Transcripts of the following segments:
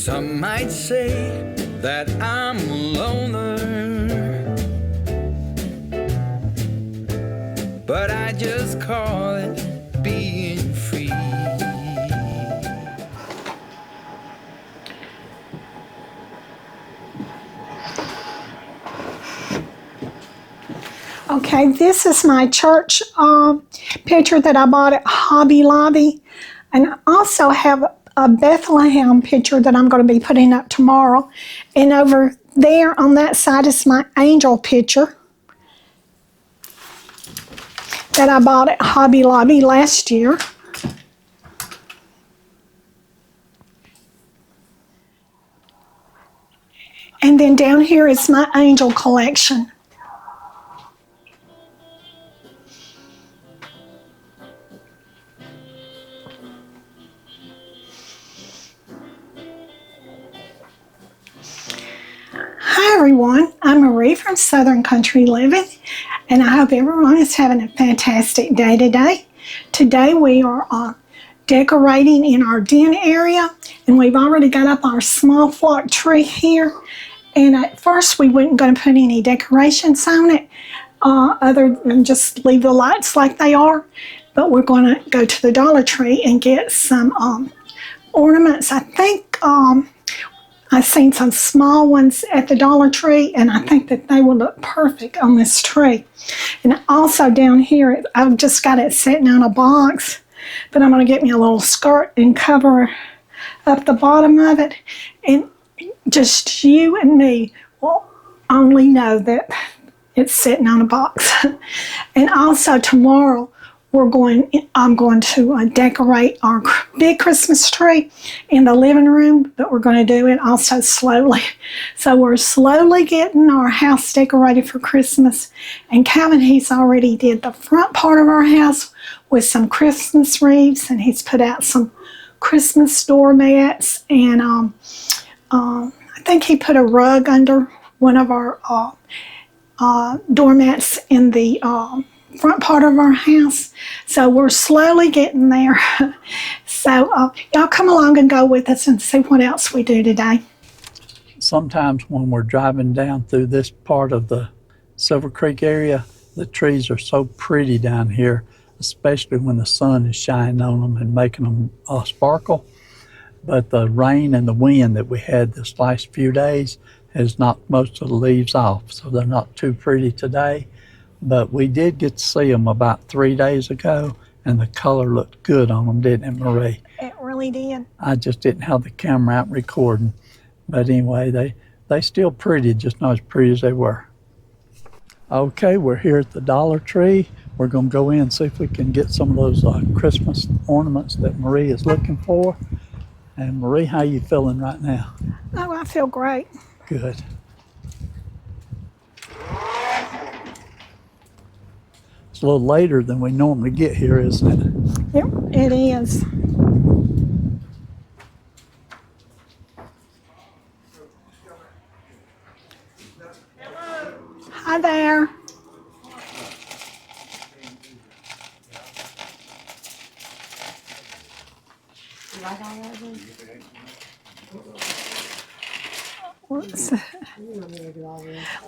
Some might say that I'm a loner, but I just call it being free. Okay, this is my church picture that I bought at Hobby Lobby. And I also have a Bethlehem picture that I'm going to be putting up tomorrow. And over there on that side is my angel picture that I bought at Hobby Lobby last year. And then down here is my angel collection. Hi everyone, I'm Marie from Southern Country Living, and I hope everyone is having a fantastic day today. Today we are decorating in our den area, and we've already got up our small flock tree here. And at first we weren't going to put any decorations on it, other than just leave the lights like they are. But we're going to go to the Dollar Tree and get some ornaments. I think I've seen some small ones at the Dollar Tree, and I think that they will look perfect on this tree. And also down here, I've just got it sitting on a box, but I'm going to get me a little skirt and cover up the bottom of it. And just you and me will only know that it's sitting on a box. And also tomorrow, I'm going to decorate our big Christmas tree in the living room, but we're going to do it also slowly. So we're slowly getting our house decorated for Christmas. And Calvin, he's already did the front part of our house with some Christmas wreaths, and he's put out some Christmas doormats, and I think he put a rug under one of our doormats in the front part of our house. So we're slowly getting there. So y'all come along and go with us and see what else we do today. Sometimes when we're driving down through this part of the Silver Creek area, the trees are so pretty down here, especially when the sun is shining on them and making them sparkle. But the rain and the wind that we had this last few days has knocked most of the leaves off, so they're not too pretty today. But we did get to see them about 3 days ago, and the color looked good on them, didn't it, Marie? It really did. I just didn't have the camera out recording. But anyway, they still pretty, just not as pretty as they were. Okay, we're here at the Dollar Tree. We're going to go in and see if we can get some of those Christmas ornaments that Marie is looking for. And Marie, how are you feeling right now? Oh, I feel great. Good. It's a little later than we normally get here, isn't it? Yep, it is. Hi there.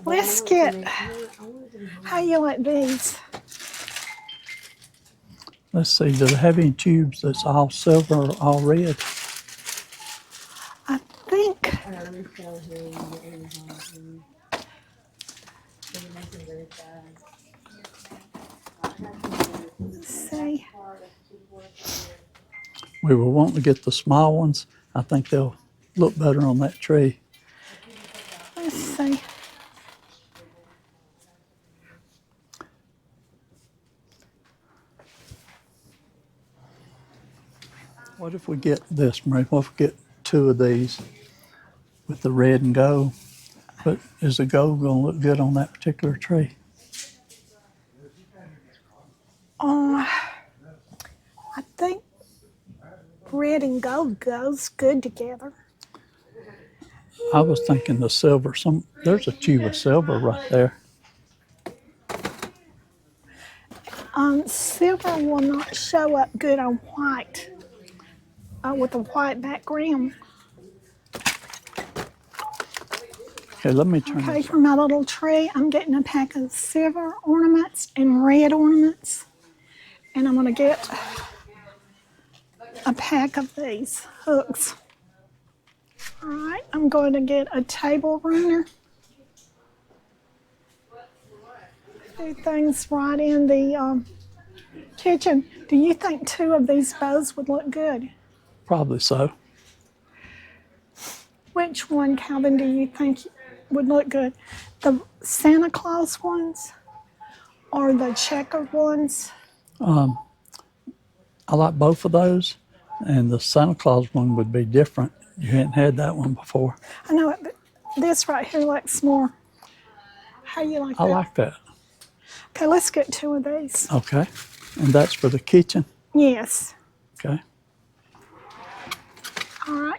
Let's get, how you like these? Let's see, do they have any tubes that's all silver or all red? I think, let's see. We were wanting to get the small ones. I think they'll look better on that tree. Let's see. What if we get this, Marie? What if we get 2 of these with the red and gold? But is the gold going to look good on that particular tree? I think red and gold goes good together. I was thinking the silver. There's a tube of silver right there. Silver will not show up good on white, with a white background. Okay, let me turn Okay, this. for my little tree, I'm getting a pack of silver ornaments and red ornaments. And I'm going to get a pack of these hooks. All right, I'm going to get a table runner. Do things right in the kitchen. Do you think 2 of these bows would look good? Probably so. Which one, Calvin, do you think would look good? The Santa Claus ones or the checkered ones? I like both of those, and the Santa Claus one would be different. You hadn't had that one before. I know it, but this right here looks more. How you like I that? like that. Okay, let's get 2 of these. Okay, and that's for the kitchen. Yes. Okay. All right.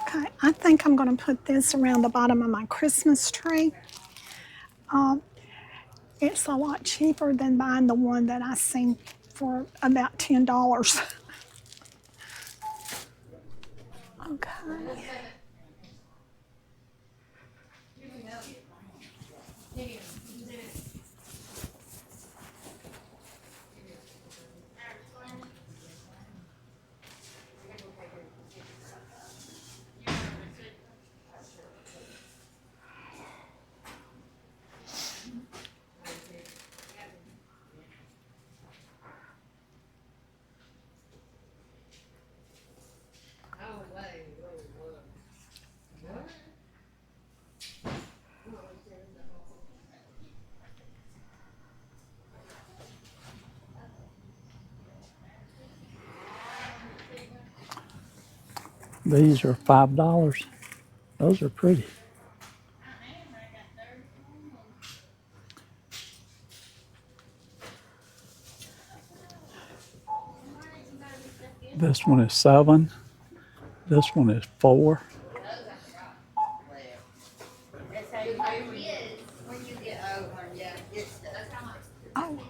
Okay, I think I'm going to put this around the bottom of my Christmas tree. It's a lot cheaper than buying the one that I seen for about $10. Okay. These are $5. Those are pretty. This one is $7. This one is $4. That's how you is when you get over, yeah. Oh,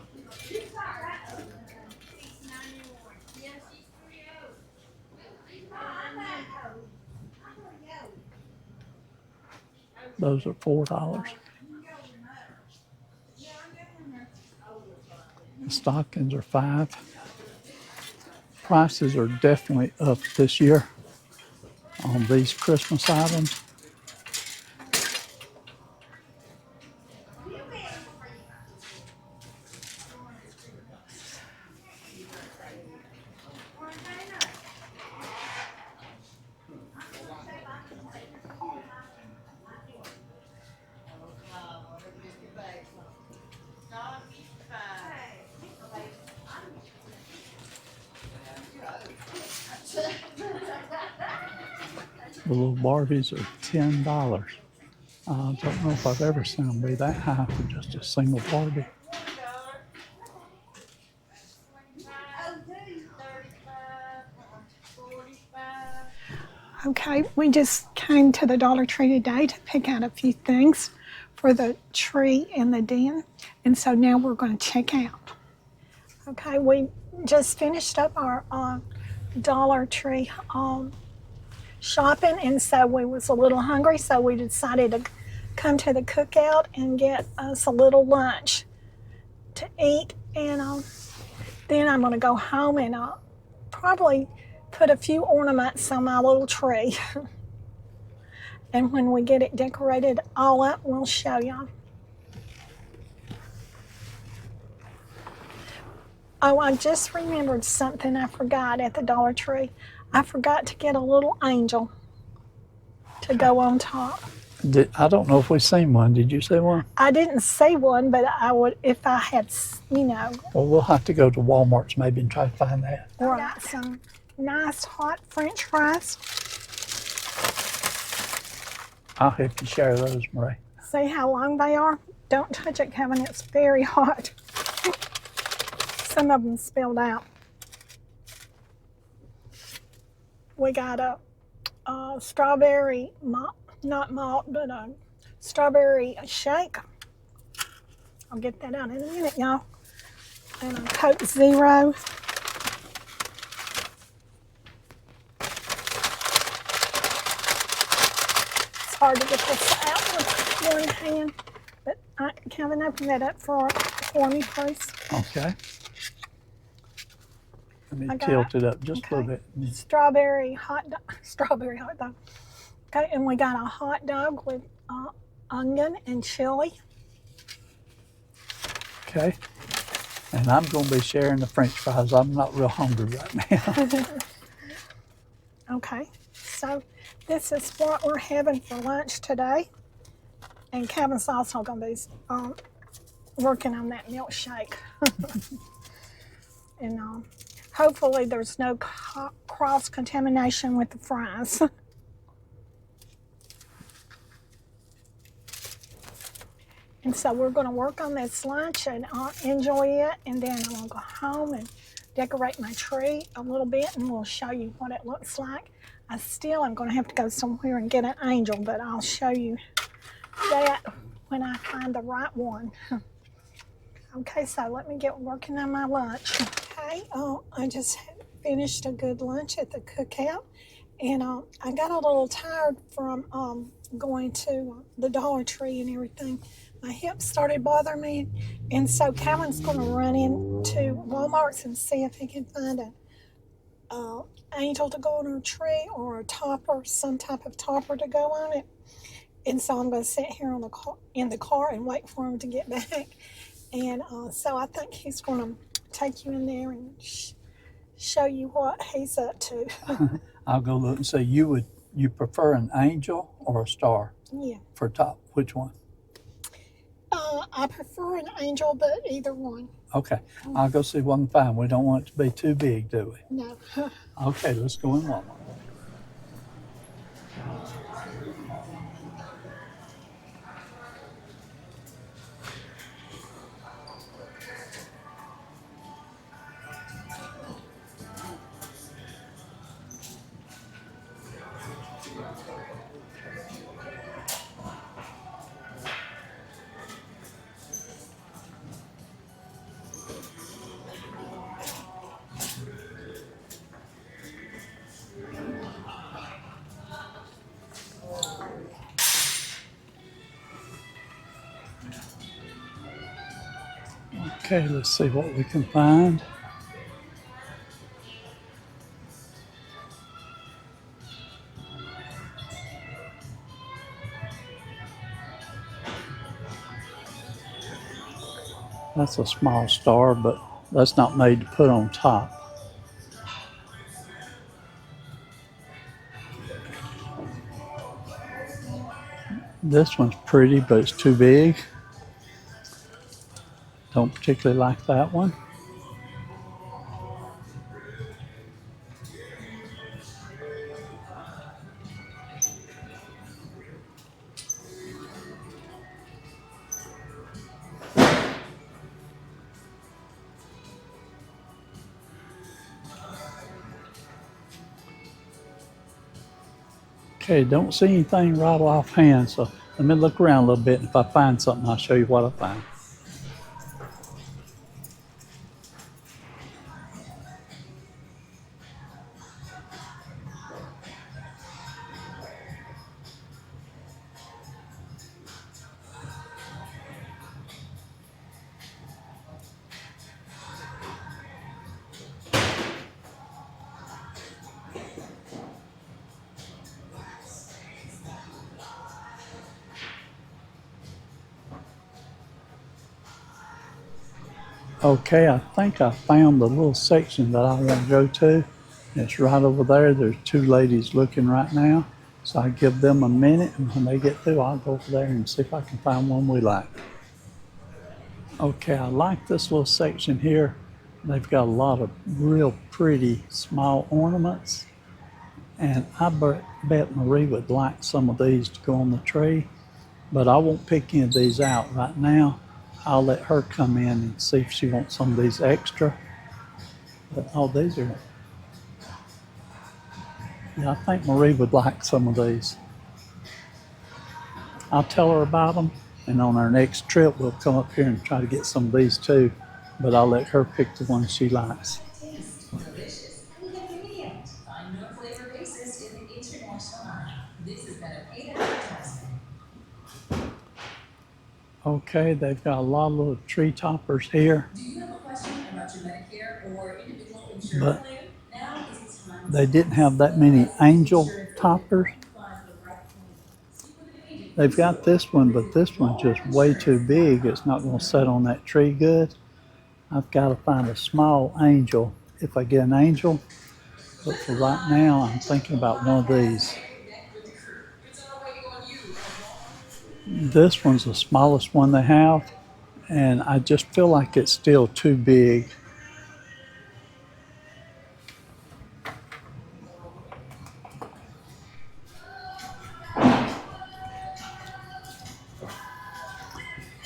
Those are $4. The stockings are $5. Prices are definitely up this year on these Christmas items. The little Barbies are $10. I don't know if I've ever seen them be that high for just a single Barbie. okay. We just came to the Dollar Tree today to pick out a few things for the tree and the den. And so now we're going to check out. Okay, we just finished up our Dollar Tree shopping, and so we was a little hungry, so we decided to come to the cookout and get us a little lunch to eat. And then I'm going to go home and probably put a few ornaments on my little tree. And when we get it decorated all up, we'll show y'all. Oh, I just remembered something I forgot at the Dollar Tree. I forgot to get a little angel to go on top. I don't know if we've seen one. Did you see one? I didn't see one, but I would if I had, you know. Well, we'll have to go to Walmart's maybe and try to find that. Or some nice hot French fries. I'll help you share those, Marie. See how long they are? Don't touch it, Kevin. It's very hot. some of them spilled out. We got a strawberry malt, not malt, but a strawberry shake. I'll get that out in a minute, y'all. And a Coke Zero. It's hard to get this out with one hand, but Kevin, open that up for me, please. Okay. Let me I got tilt it up just a okay. little bit. Strawberry hot dog. Okay, and we got a hot dog with onion and chili. Okay. And I'm going to be sharing the French fries. I'm not real hungry right now. Okay, so this is what we're having for lunch today. And Kevin's also going to be working on that milkshake. And hopefully there's no cross-contamination with the fries. And so we're going to work on this lunch and enjoy it. And then I'm going to go home and decorate my tree a little bit, and we'll show you what it looks like. I still am going to have to go somewhere and get an angel, but I'll show you that when I find the right one. Okay, so let me get working on my lunch. Okay, I just finished a good lunch at the cookout, and I got a little tired from going to the Dollar Tree and everything. My hips started bothering me, and so Calvin's going to run into Walmart's and see if he can find an angel to go on her tree, or a topper, some type of topper to go on it. And so I'm going to sit here in the car and wait for him to get back. And so I think he's going to take you in there and show you what he's up to. I'll go look and say, you prefer an angel or a star? Yeah. For top, which one? I prefer an angel, but either one. Okay, I'll go see what I can find. We don't want it to be too big, do we? No. Okay, let's go in Walmart. Okay, let's see what we can find. That's a small star, but that's not made to put on top. This one's pretty, but it's too big. Don't particularly like that one. Okay, don't see anything right offhand, so let me look around a little bit, and if I find something, I'll show you what I find. Okay, I think I found the little section that I want to go to. It's right over there. There's two ladies looking right now. So I give them a minute, and when they get through, I'll go over there and see if I can find one we like. Okay, I like this little section here. They've got a lot of real pretty small ornaments. And I bet Marie would like some of these to go on the tree, but I won't pick any of these out right now. I'll let her come in and see if she wants some of these extra, But, oh, these are, yeah, I think Marie would like some of these. I'll tell her about them, and on our next trip, we'll come up here and try to get some of these too. But I'll let her pick the ones she likes. Delicious and convenient. Find your flavor basis in the international line. This has been a paid advertisement. Okay, they've got a lot of little tree toppers here, Do you have a question about your Medicare or individual insurance but plan? Now is the time. they didn't have that many angel toppers. They've got this one, but this one's just way too big. It's not going to set on that tree good. I've got to find a small angel if I get an angel. But for right now, I'm thinking about one of these. This one's the smallest one they have, and I just feel like it's still too big.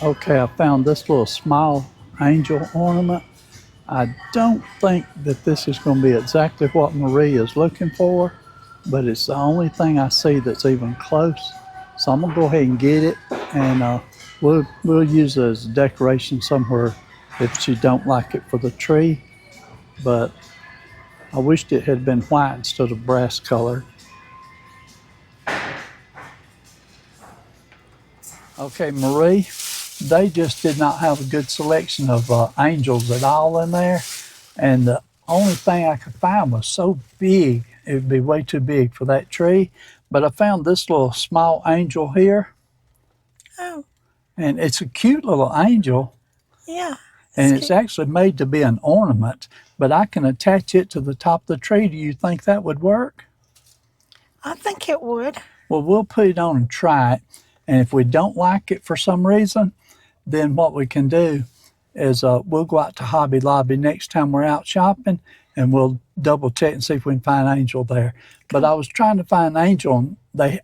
Okay, I found this little small angel ornament. I don't think that this is going to be exactly what Marie is looking for, but it's the only thing I see that's even close. So I'm gonna go ahead and get it, and we'll use it as a decoration somewhere if she don't like it for the tree. But I wished it had been white instead of brass color. Okay, Marie, they just did not have a good selection of angels at all in there. And the only thing I could find was so big, it would be way too big for that tree. But I found this little small angel here. Oh, And it's a cute little angel. yeah. And it's actually made to be an ornament, but I can attach it to the top of the tree. Do you think that would work? I think it would. Well, we'll put it on and try it. And if we don't like it for some reason, then what we can do is we'll go out to Hobby Lobby next time we're out shopping, and we'll double check and see if we can find an angel there. But I was trying to find an angel, and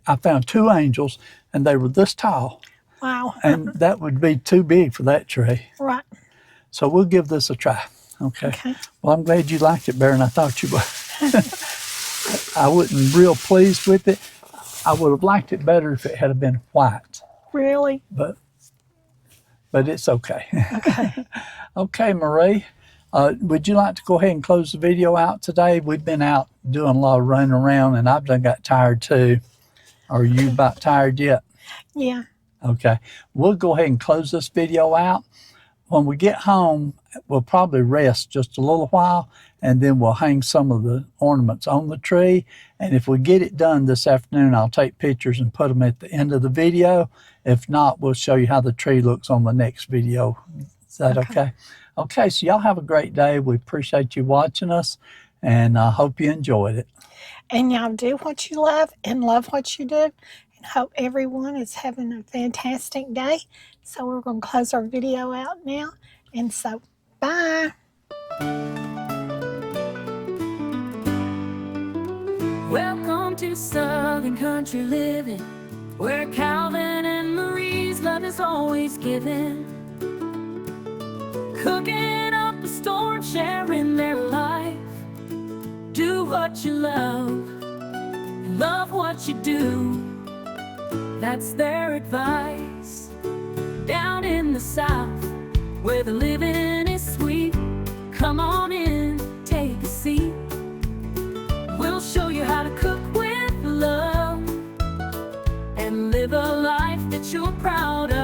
I found two angels, and they were this tall. Wow. And that would be too big for that tree. Right. So we'll give this a try. Okay. Okay. Well, I'm glad you liked it better than I thought you would. I wasn't real pleased with it. I would have liked it better if it had been white, Really? but it's okay. Okay. Okay, Marie, would you like to go ahead and close the video out today? We've been out doing a lot of running around, and I've done got tired too. Are you about tired yet? Yeah. Okay, we'll go ahead and close this video out. When we get home, we'll probably rest just a little while, and then we'll hang some of the ornaments on the tree. And if we get it done this afternoon, I'll take pictures and put them at the end of the video. If not, we'll show you how the tree looks on the next video. Is that okay? Okay, so y'all have a great day. We appreciate you watching us, and I hope you enjoyed it. And y'all do what you love and love what you do. And hope everyone is having a fantastic day. So we're going to close our video out now. And so, bye. Welcome to Southern Country Living, where Calvin and Marie's love is always given. Cooking up a storm, sharing their life. Do what you love, and love what you do. That's their advice. Down in the South, where the living is sweet, come on in, take a seat. We'll show you how to cook with love and live a life that you're proud of.